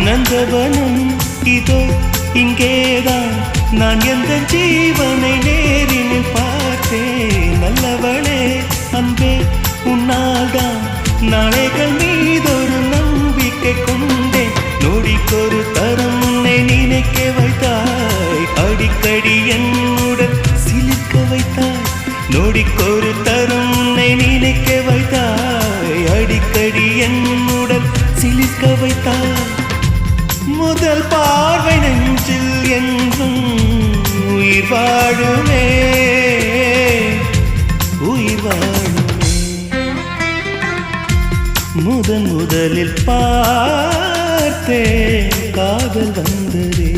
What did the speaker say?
நந்தவனம் இதோ இங்கேதான் நான் எந்த ஜீவனை நேரில் பார்த்தேன். நல்லவளே அன்பே உன்னால்தான் நாளைகள் மீதொரு நம்பிக்கை கொண்டேன். நொடிக்கொரு தரம் உன்னை நினைக்க வைத்தாய், அடிக்கடி என்னுடன் சிலிர்க்க வைத்தாய். நொடிக்கொரு தரம் உன்னை நினைக்க வைத்தாய், அடிக்கடி என்னுடன் சிலிர்க்க வைத்தாய். முதல் பார்வை நெஞ்சில் என்றும் உயிர் வாழுமே, உயிர் வாழுமே. முதலில் பார்த்தே காதல் வந்ததே.